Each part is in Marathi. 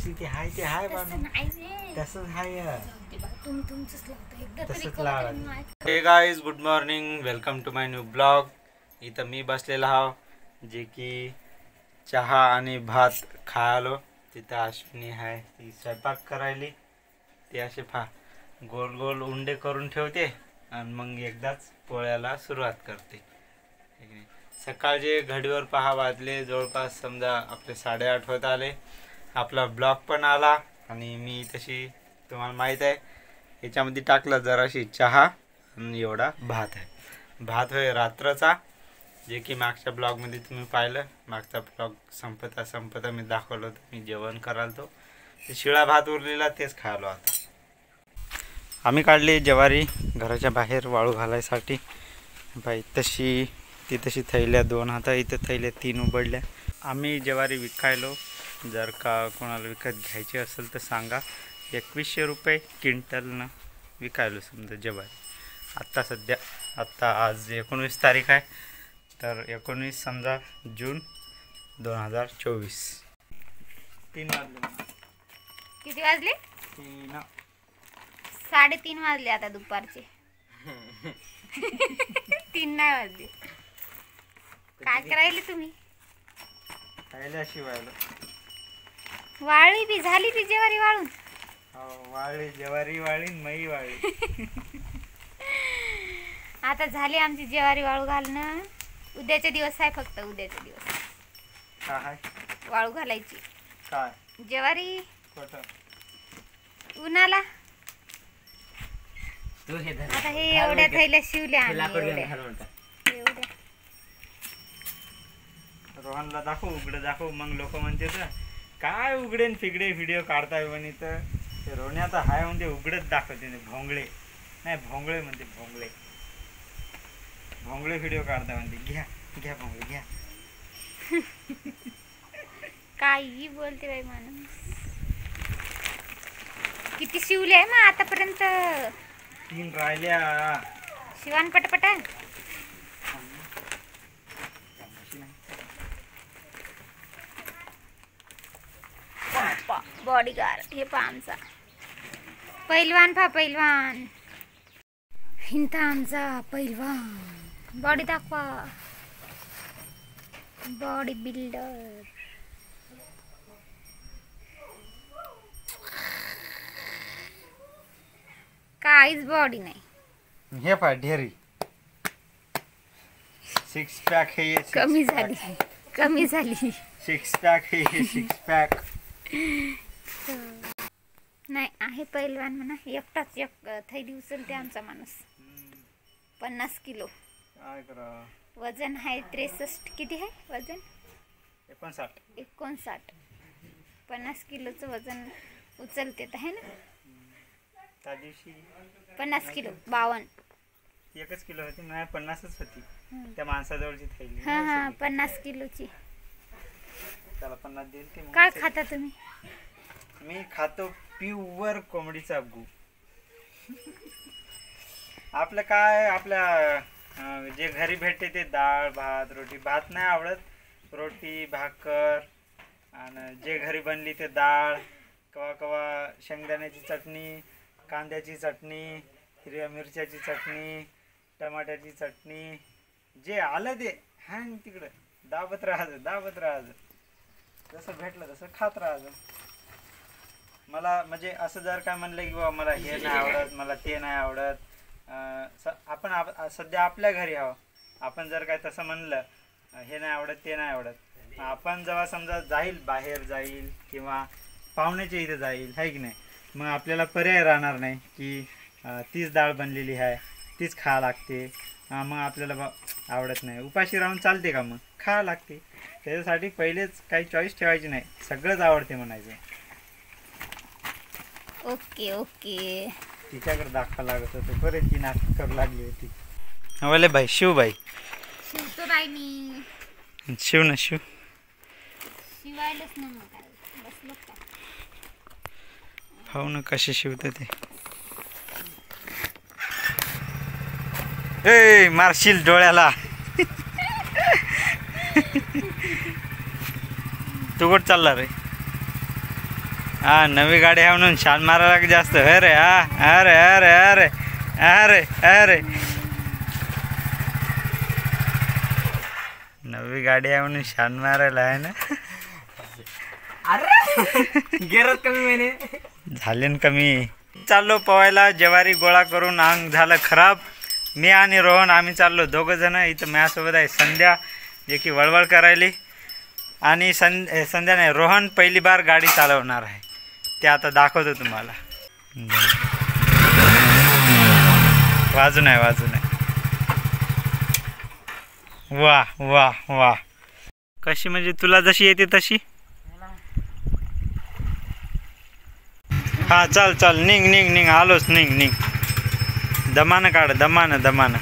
जशी ती हाय ते हाय तसंच हाय तसंच लावा. Hey guys good morning, welcome to my new blog. इथं मी बसलेला हाव जे की चहा आणि भात खायलो. तिथं अश्विनी आहे ती स्वयंपाक करायली. ते असे गोल गोल उंडे करून ठेवते आणि मग एकदाच पोळ्याला सुरुवात करते. सकाळचे घडीवर पहा वाजले जवळपास समजा आपले 8:30 होत आले. आपला ब्लॉग पण आला आणि मी तशी तुम्हाला माहीत आहे याच्यामध्ये टाकलं जराशी चहा आणि एवढा भात आहे. भात होय रात्रचा, जे की मागच्या ब्लॉगमध्ये तुम्ही पाहिलं. मागचा ब्लॉग संपता मी दाखवलं होतं मी जेवण करायला. ते शिळा भात उरलेला तेच खायलो. आता आम्ही काढली ज्वारी घराच्या बाहेर वाळू घालायसाठी. बाई तशी थैल्या 2 हाता, इथं थैल्या 3 उघडल्या. आम्ही ज्वारी विकायलो. जर का कोणाला विकत घ्यायची असेल तर सांगा. 2100 रुपये क्विंटलनं विकायलो समजा ज्वारी. आत्ता आज 19 तारीख आहे, तर 19 समजा जून 2024. 3 वाजले. किती वाजले? 3. 3:30 वाजले आता दुपारचे. 3 नाही वाजले. काय करायले तुम्ही? खायला शिवायला. वाळी बी झाली ती ज्वारी वाळून. वाळली ज्वारी वाळी मई वाळली. आता झाली आमची ज्वारी वाळू घालणं. उद्याचे दिवस आहे फक्त. उद्याचे दिवस काय वाळू घालायची. काय ज्वारी कुठं उन्हाला. आता हे एवढ्या थैल्या शिवल्या एवढ्या. रोहनला दाखव उघडं दाखव. मग लोक म्हणते तर काय उघडेन फिगडे व्हिडिओ काढताय म्हणे. तर ते रोहण्याचा हाय म्हणजे उघडच दाखवते. भोंगळे नाही भोंगळे म्हणते. भोंगळे व्हिडिओ काढताय म्हणते. घ्या भोंगळे घ्या. काही बोलते बाई माणूस. किती शिवले आहे मग आतापर्यंत? 3 राहिल्या. शिवान पटपट. बॉडीगार्ड हे पहा आमचा पैलवान. पैलवान हिंता आमचा पैलवान. बॉडी दाखवा. Body builder. काहीच बॉडी नाही. हे पाय ढेरी 6 पॅक हे कमी झाली. 6 पॅक हे 6 पॅक नाही आहे. पैलवान म्हणा. एकटाच एक थैली उचलते आमचा माणूस. 50 किलो काय करा. वजन आहे 63. किती आहे वजन? 59. 50 किलोचं वजन उचलते आहे ना. त्या दिवशी 50 किलो 52. 1 किलो होती नाही 50च होती. त्या माणसाजवळची थैली. हा 50 किलोची. त्याला 50 देईल ते. काय खाता तुम्ही? मी खातो प्युअर कोंबडीचा गू. आपलं काय आपल्या जे घरी भेटते ते डाळ भात रोटी. भात नाही आवडत. रोटी भाकर आणि जे घरी बनली ते डाळ. कवा शेंगदाण्याची चटणी, कांद्याची चटणी, हिरव्या मिरच्याची चटणी, टमाट्याची चटणी, जे आलं ते हँग तिकडं दाबत राहायचं. जसं भेटलं तसं खात राहायचं. मला म्हणजे असं जर काय म्हणलं की बाबा मला हे नाही आवडत मला ते नाही आवडत. आपण सध्या आपल्या घरी आहो. आपण जर काय तसं म्हणलं हे नाही आवडत ते नाही आवडत. आपण जेव्हा समजा बाहेर जाईल किंवा पाहुण्याच्या इथे जाईल आहे की नाही, मग आपल्याला पर्याय राहणार नाही की तीच डाळ बनलेली आहे तीच खावं लागते. मग आपल्याला आवडत नाही. उपाशी राहून चालते का? मग खावं लागते. त्याच्यासाठी पहिलेच काही चॉईस ठेवायची नाही. सगळंच आवडते म्हणायचं. ओके. तिच्याकडे दाखवा लागत होतं. परत ती नाटक करू लागली होती. बोले बाई शिवबाई शिवतो बाई मी. शिव ना शिव. शिवायलाच ना मग बसलो का. पाहू ना कसे शिवतं ते. ए मारशील डोळ्याला. तू कुठं चालला रे? हा नवी गाडी आहे म्हणून शान मारायला जास्त अरे हा अरे अरे अरे अरे अरे नवी गाडी आहे म्हणून शान मारायला आहे ना. गेरत कमी महिने झाले ना कमी. चाललो पवायला ज्वारी गोळा करून अंग झालं खराब. मी आणि रोहन आम्ही चाललो दोघं जण. इथं माझ्यासोबत आहे संध्या जे की वळवळ करायली आणि संध्या नाही रोहन पहिली बार गाडी चालवणार आहे ते आता दाखवतो तुम्हाला. वाजू नाही वाजू नाही. वा वा वा कशी म्हणजे तुला जशी येते तशी. हा चल चल निघ निघ निघ आलोच निघ निघ. दमानं काढ दमानं दमानं.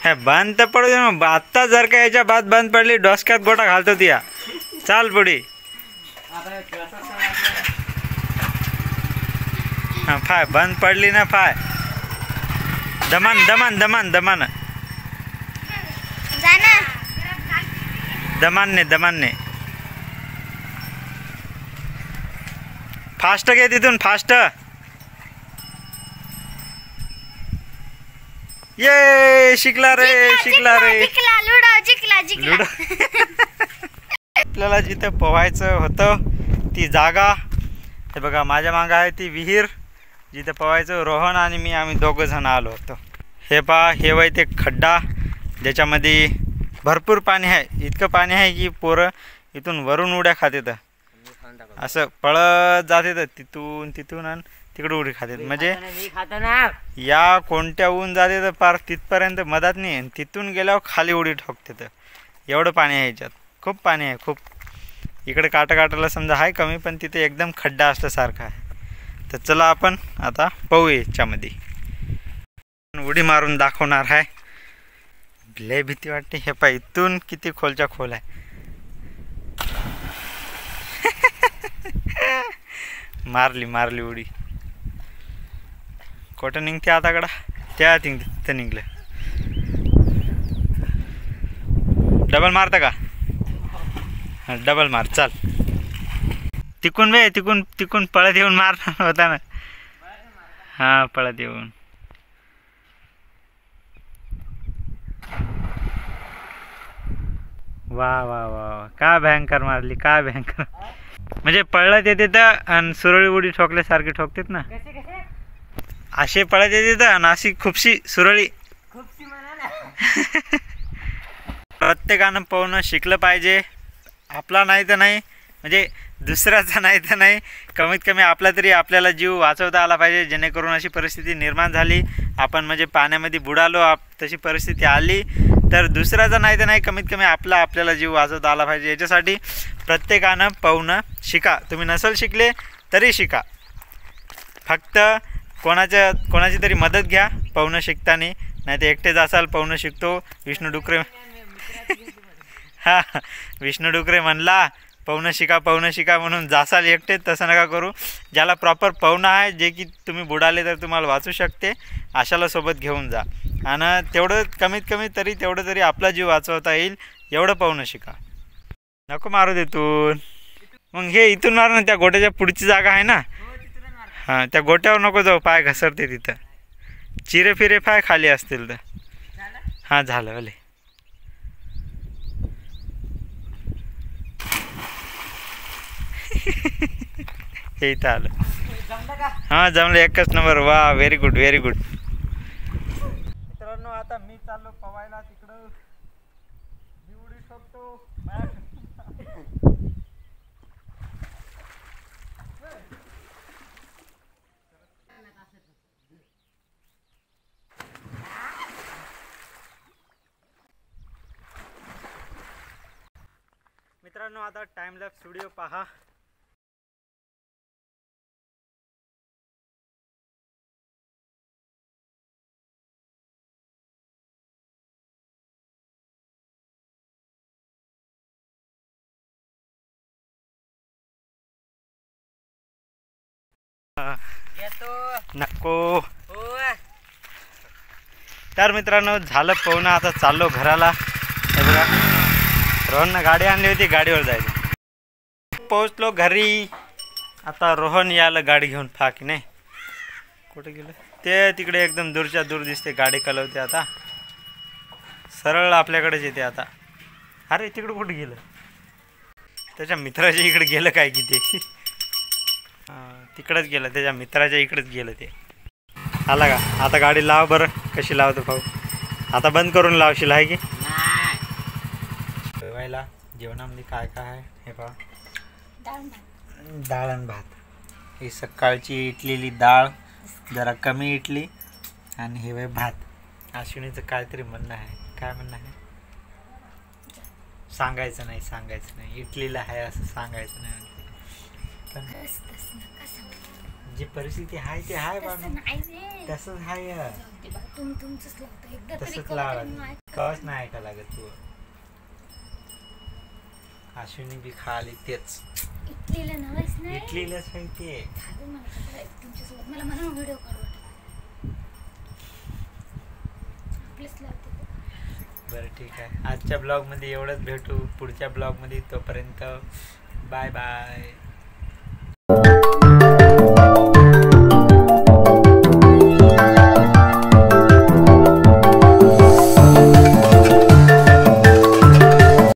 हे बंद तर पडू दे मग. आत्ता जर का याच्या बाद बंद पडली डोसक्यात गोटा घालतो ती. चाल पुढे. हा फाय बंद पडली ना फाय. दमान दमान दमान दमान दमानने दमानने. फास्ट घे तिथून फास्ट. ये शिकला रे शिकला रे. लुडो. आपल्याला जिथं पोहायचं होतं ती जागा हे बघा माझ्या मागं आहे ती विहीर जिथं पोहायचं. रोहन आणि मी आम्ही दोघं जण आलो होतो. हे पहा हे वय ते खड्डा ज्याच्यामध्ये भरपूर पाणी आहे. इतकं पाणी आहे की पोरं इथून वरून उड्या खातेत. असं पळत जाते तर तिथून तिथून आणि तिकडे उडी खाते. म्हणजे या कोणत्या ऊन जाते तर पार तिथपर्यंत मधात नाही आणि तिथून गेल्यावर खाली उडी ठोकते. तर एवढं पाणी आहे याच्यात. खूप पाणी आहे खूप. इकडे काटाला समजा आहे कमी पण तिथे एकदम खड्डा असल्यासारखा आहे. तर चला आपण आता पाहूया याच्यामध्ये. उडी मारून दाखवणार आहे. लय भीती वाटते. हे पाय इथून किती खोलच्या खोल आहे. मारली मारली उडी. कुठं निघते आता कडा त्या तिथं निघलं. डबल मारता का. डबल मार चाल. तिकून बे तिकून तिकून पळत येऊन मारणार होता ना. हा पळत येऊन. वा वा वा का भयंकर मारली का भयंकर. म्हणजे पळत येते तर आणि सुरळी उडी ठोकल्यासारखी ठोकतेत ना. असे पळत येते तर आणि अशी खूपशी सुरळी. प्रत्येकानं पोहणं शिकलं पाहिजे. आपला नाही तर नाही म्हणजे दुसऱ्याचा नाही तर नाही कमीत कमी आपला तरी आपल्याला जीव वाचवता आला पाहिजे. जेणेकरून अशी परिस्थिती निर्माण झाली आपण म्हणजे पाण्यामध्ये बुडालो तशी परिस्थिती आली तर दुसऱ्याचा नाही तर नाही कमीत कमी आपल्याला जीव वाचवता आला पाहिजे. याच्यासाठी प्रत्येकानं पोहणं शिका. तुम्ही नसल शिकले तरी शिका. फक्त कोणाची तरी मदत घ्या पोहणं शिकताना. नाही तर एकटेच असाल पोहणं शिकतो. विष्णू डुकरे हा विष्णू डुकरे म्हणला पोहणं शिका म्हणून जासाल एकटे. तसं नका करू. ज्याला प्रॉपर पोहणं आहे जे की तुम्ही बुडाले तर तुम्हाला वाचू शकते अशाला सोबत घेऊन जा. आणि तेवढं कमीत कमी तेवढं तरी आपला जीव वाचवता येईल एवढं पोहणं शिका. नको मारू देतून. मग हे इथून मार ना. त्या गोट्याच्या पुढची जागा आहे ना. हां त्या गोट्यावर नको जाऊ. पाय घसरते तिथं. चिरे फिरे पाय खाली असतील तर. हां झालं भले. हे इथं आलं. हां जमलं एकच नंबर. वा व्हेरी गुड व्हेरी गुड. मित्रांनो आता मी चाललो पवायला तिकडं. उडी ठोकतो. मित्रांनो आता टाइम लॅप्स व्हिडिओ पहा. नको. तर मित्रांनो झालं पोहणं. आता चाललो घराला. हे बघा रोहननं गाडी आणली होती गाडीवर जायचं. पोहोचलो घरी. आता रोहन यायला गाडी घेऊन फाकी नाही. कुठे गेलं ते? तिकडे एकदम दूरच्या दूर दिसते गाडी कलवते. आता सरळ आपल्याकडेच येते आता. अरे तिकडे कुठे गेलं? त्याच्या मित्राच्या इकडे गेलं काय की ते. तिकडंच गेलं, त्याच्या मित्राच्या इकडेच गेलं ते. आला का? आता गाडी लाव बरं. कशी लावतो भाऊ? आता बंद करून लावशील आहे की? जेवायला जेवणामध्ये काय काय आहे हे पहा. डाळ आणि भात. ही सकाळची इटलेली डाळ, जरा कमी इटली, आणि हे वय भात. अश्विनीचं काहीतरी म्हणणं आहे. काय म्हणणं आहे? सांगायचं नाही. इटलीला आहे असं सांगायचं नाही. पण जी परिस्थिती आहे ते आहे बा. तसंच आहे. तसंच लावा. कवच नाही ऐका लागत तू. अश्विनी बी खाली तेच इटलीलाच आहे ते. बरं ठीक आहे. आजच्या ब्लॉगमध्ये एवढंच. भेटू पुढच्या ब्लॉगमध्ये. तोपर्यंत बाय बाय.